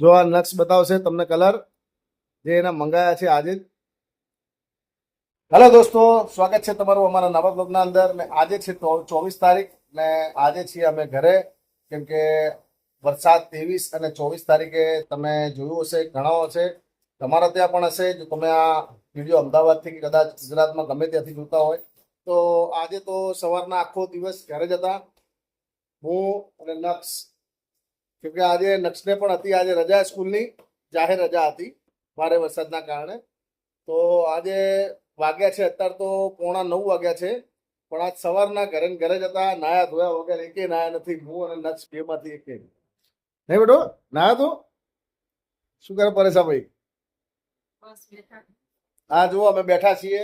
જો આ નક્ષ બતાવશે તમને કલર જે એના મંગાયા છે આજે જ. હેલો દોસ્તો, સ્વાગત છે તમારું અમારા નવા બ્લોગના અંદર. ને આજે છે 24 તારીખ ને આજે છીએ અમે ઘરે, કેમ કે વરસાદ 23 અને 24 તારીખે તમે જોયું હશે, ઘણા હશે, તમારા ત્યાં પણ હશે. જો તમે આ વિડીયો અમદાવાદથી કે કદાચ ગુજરાતમાં ગમે ત્યાંથી જોતા હોય તો આજે તો સવારના આખો દિવસ ઘરે જ હતા હું અને નક્ષ, કેમ કે આજે નક્ષને પણ હતી આજે રજા, સ્કૂલની જાહેર રજા હતી ભારે વરસાદના કારણે. તો આજે વાગ્યા છે અત્યારે તો 8:45 વાગ્યા છે, પણ આજ સવારના ઘરે ને ઘરે જ હતા. નાયા ધોયા વગર એકે નાયા નથી. હું અને નક્ષ બેમાંથી એકે નહીં. બેટો નાયા તો શું કરે પરેશાભાઈ? આ જુઓ અમે બેઠા છીએ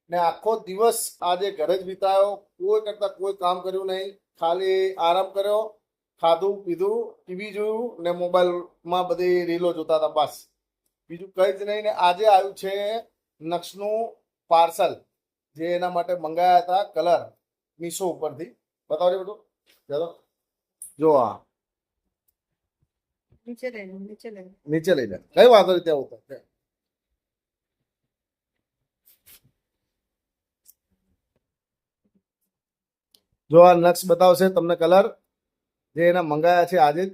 ને આખો દિવસ આજે ઘરે જ વિતાયો. કોઈ કરતા કોઈ કામ કર્યું નહીં, ખાલી આરામ કર્યો, ખાધું પીધું, ટીવી જોયું ને મોબાઈલમાં બધી રીલો જોતા હતા, બસ બીજું કંઈ જ નહીં. ને આજે આવ્યું છે નક્ષનું પાર્સલ, જે એના માટે મંગાયા હતા કલર મીશો ઉપરથી. બતાવજો બધું ચાલો. જો આ નીચે લઈ લે, કઈ વાંધો નહીં, ત્યાં ઉતર. જો આ નક્ષ બતાવશે તમને કલર જે એના મંગાયા છે આજે જ.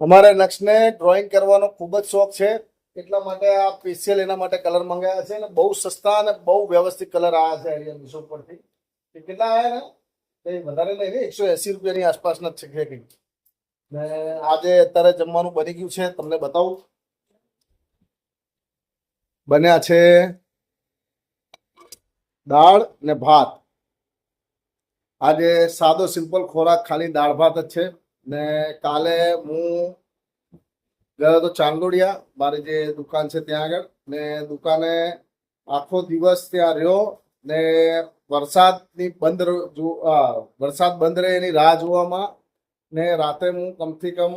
અમારે નક્ષને ડ્રોઈંગ કરવાનો ખૂબ જ શોખ છે, એટલા માટે આ સ્પેશિયલ એના માટે કલર મંગાયા છે. ને બહુ સસ્તા અને બહુ વ્યવસ્થિત કલર આવ્યા છે અહીંયા મીશો પરથી. કેટલા આવ્યા ને એ વધારે નહીં, 180 રૂપિયાની આસપાસના જ છે કંઈક. ને આજે અત્યારે જમવાનું બની ગયું છે, તમને બતાવું. બન્યા છે દાળ ને ભાત. આજે સાદો સિમ્પલ ખોરાક, ખાલી દાળ ભાત જ છે. ને કાલે હું ગયો તો ચાંદોડિયા, મારી જે દુકાન છે ત્યાં આગળ, ને દુકાને આખો દિવસ ત્યાં રહ્યો ને વરસાદ બંધ રહે એની રાહ જોવામાં. ને રાતે હું કમથી કમ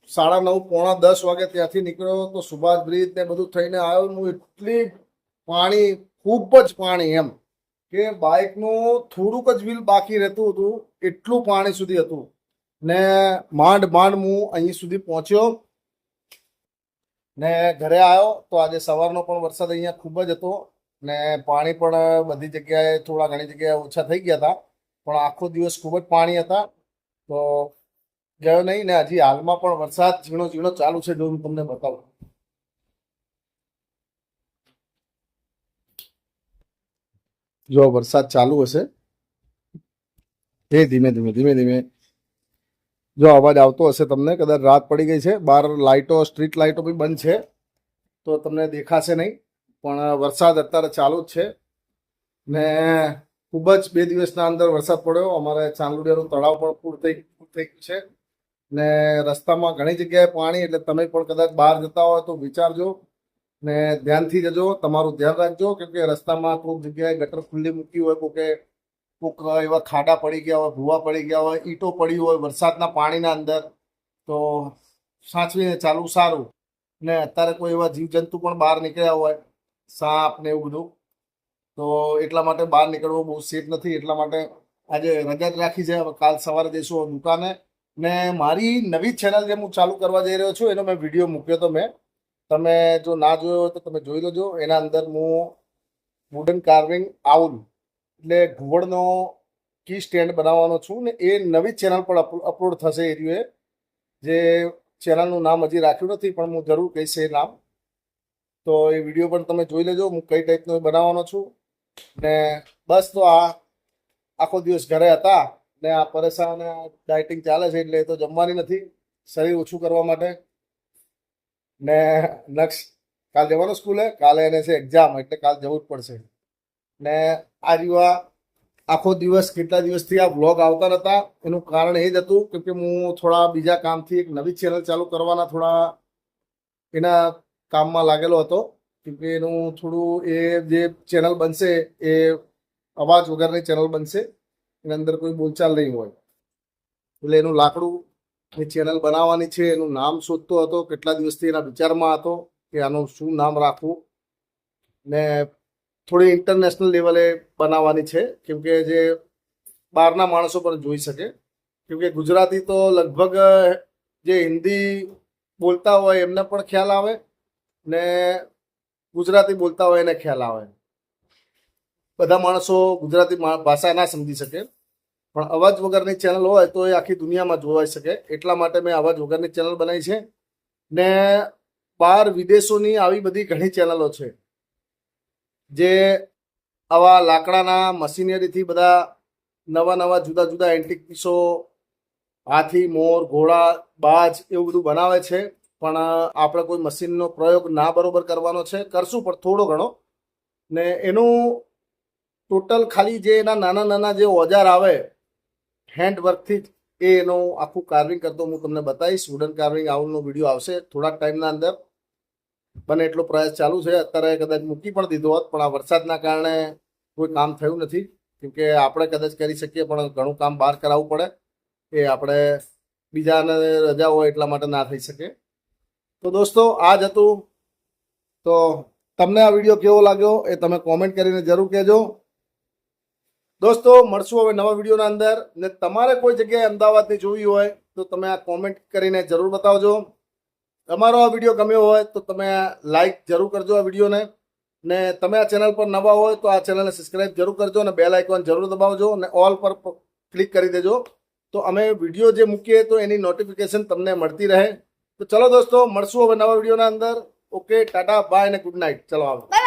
9:30 પોણા 10 વાગે ત્યાંથી નીકળ્યો તો સુભાષ બ્રિજ ને બધું થઈને આવ્યો. હું એટલી પાણી, ખૂબ જ પાણી, એમ કે બાઇકનું થોડુંક જ વ્હીલ બાકી રહેતું હતું એટલું પાણી સુધી હતું. ને માંડ માંડ હું અહીં સુધી પહોંચ્યો ને ઘરે આવ્યો. તો આજે સવારનો પણ વરસાદ અહીંયા ખૂબ જ હતો ને પાણી પણ બધી જગ્યાએ, થોડા ઘણી જગ્યાએ ઓછા થઈ ગયા હતા, પણ આખો દિવસ ખૂબ જ પાણી હતા. તો ગયો નહીં. ને હજી હાલમાં પણ વરસાદ ઝીણો ઝીણો ચાલુ છે, જો હું તમને બતાવું. જો વરસાદ ચાલુ હશે, એ ધીમે ધીમે ધીમે ધીમે જો અવાજ આવતો હશે તમને. કદાચ રાત પડી ગઈ છે, બહાર લાઇટો, સ્ટ્રીટ લાઇટો બી બંધ છે તો તમને દેખાશે નહીં, પણ વરસાદ અત્યારે ચાલુ જ છે. ને ખૂબ જ 2 દિવસના અંદર વરસાદ પડ્યો. અમારે ચાંદોડિયાનું તળાવ પણ ફૂલ થઈ ગયું છે ને રસ્તામાં ઘણી જગ્યાએ પાણી. એટલે તમે પણ કદાચ બહાર જતા હોય તો વિચારજો ને ધ્યાનથી જજો, તમારું ધ્યાન રાખજો, કેમ કે રસ્તામાં કોઈક જગ્યાએ ગટર ખુલ્લી મૂકી હોય, કોઈક એવા ખાડા પડી ગયા હોય, ભૂવા પડી ગયા હોય, ઈંટો પડી હોય વરસાદના પાણીના અંદર, તો સાચવીને ચાલવું સારું. ને અત્યારે કોઈ એવા જીવજંતુ પણ બહાર નીકળ્યા હોય, સાપ ને એવું બધું, તો એટલા માટે બહાર નીકળવું બહુ સેફ નથી. એટલા માટે આજે રજા જ રાખી છે. હવે કાલ સવારે જઈશું દુકાને. ને મારી નવી ચેનલ જે હું ચાલુ કરવા જઈ રહ્યો છું એનો મેં વિડીયો મૂક્યો તો તમે જો ના જોયો હોય તો તમે જોઈ લેજો. એના અંદર હું વુડન કાર્વિંગ આઉલ એટલે ઘુવડનો કી સ્ટેન્ડ બનાવવાનો છું ને એ નવી ચેનલ પર અપલોડ થશે. એ રહ્યું જે ચેનલનું નામ હજી રાખ્યું નથી, પણ હું જરૂર કહીશ એ નામ. તો એ વિડીયો પણ તમે જોઈ લેજો, હું કઈ ટાઈપનો બનાવવાનો છું. ને બસ, તો આ આખો દિવસ ઘરે હતા ને આ પરેશાન, ડાયટિંગ ચાલે છે એટલે તો જમવાની નથી, શરીર ઓછું કરવા માટે. ને નક્ષ કાલ જવાનું સ્કૂલે, કાલે એને છે એક્ઝામ, એટલે કાલ જવું જ પડશે. ને આ રીવા આખો દિવસ, કેટલા દિવસથી આ વ્લોગ આવતા નહોતા. એનું કારણ એ જ હતું કે હું થોડા બીજા કામથી એક નવી ચેનલ ચાલુ કરવાના થોડા એના કામમાં લાગેલો હતો. કેમકે એનું થોડું એ જે ચેનલ બનશે એ અવાજ વગરની ચેનલ બનશે, એની અંદર કોઈ બોલચાલ નહીં હોય. એટલે એનું લાકડું એ ચેનલ બનાવવાની છે. એનું નામ શોધતો હતો, કેટલા દિવસથી એના વિચારમાં હતો કે આનું શું નામ રાખવું. ને થોડી ઇન્ટરનેશનલ લેવલે બનાવવાની છે, કેમ કે જે બહારના માણસો પણ જોઈ શકે. કેમ કે ગુજરાતી તો લગભગ જે હિન્દી બોલતા હોય એમને પણ ખ્યાલ આવે ને ગુજરાતી બોલતા હોય એને ખ્યાલ આવે. બધા માણસો ગુજરાતી ભાષા ના સમજી શકે, પણ અવાજ વગરની ચેનલ હોય તો એ આખી દુનિયામાં જોવાઈ શકે. એટલા માટે મેં અવાજ વગરની ચેનલ બનાવી છે. ને બહાર વિદેશોની આવી બધી ઘણી ચેનલો છે જે આવા લાકડાના મશીનરીથી બધા નવા નવા જુદા જુદા એન્ટિક પીસો, હાથી, મોર, ઘોડા, બાજ એવું બધું બનાવે છે. પણ આપણે કોઈ મશીનનો પ્રયોગ ના બરોબર કરવાનો છે, કરશું પણ થોડો ઘણો. ને એનું ટોટલ ખાલી જે એના નાના નાના જે ઓજાર આવે હેન્ડ વર્કથી જ એનું આખું કાર્વિંગ કરતો હું તમને બતાવીશ. વુડન કાર્વિંગ આવનો વિડીયો આવશે થોડાક ટાઈમના અંદર. બને એટલો પ્રયાસ ચાલુ છે. અત્યારે કદાચ મૂકી પણ દીધો હોત, પણ આ વરસાદના કારણે કોઈ કામ થયું નથી. કેમકે આપણે કદાચ કરી શકીએ પણ ઘણું કામ બહાર કરાવવું પડે, એ આપણે બીજાને રજા હોય એટલા માટે ના થઈ શકે. તો દોસ્તો આ જ હતું. તો તમને આ વિડીયો કેવો લાગ્યો એ તમે કોમેન્ટ કરીને જરૂર કહેજો. દોસ્તો મળશું હવે નવા વિડીયોના અંદર. ને તમારે કોઈ જગ્યાએ અમદાવાદની જોવી હોય તો તમે આ કોમેન્ટ કરીને જરૂર બતાવજો. તમારો આ વિડીયો ગમ્યો હોય તો તમે લાઈક જરૂર કરજો આ વિડીયોને. ને તમે આ ચેનલ પર નવા હોય તો આ ચેનલને સબસ્ક્રાઈબ જરૂર કરજો અને બેલ આઇકોન જરૂર દબાવજો અને ઓલ પર ક્લિક કરી દેજો, તો અમે વિડીયો જે મૂકીએ તો એની નોટિફિકેશન તમને મળતી રહે. તો ચલો દોસ્તો મળશું હવે નવા વિડીયોના અંદર. ઓકે, ટાટા, બાય અને ગુડ નાઇટ. ચલો આવો.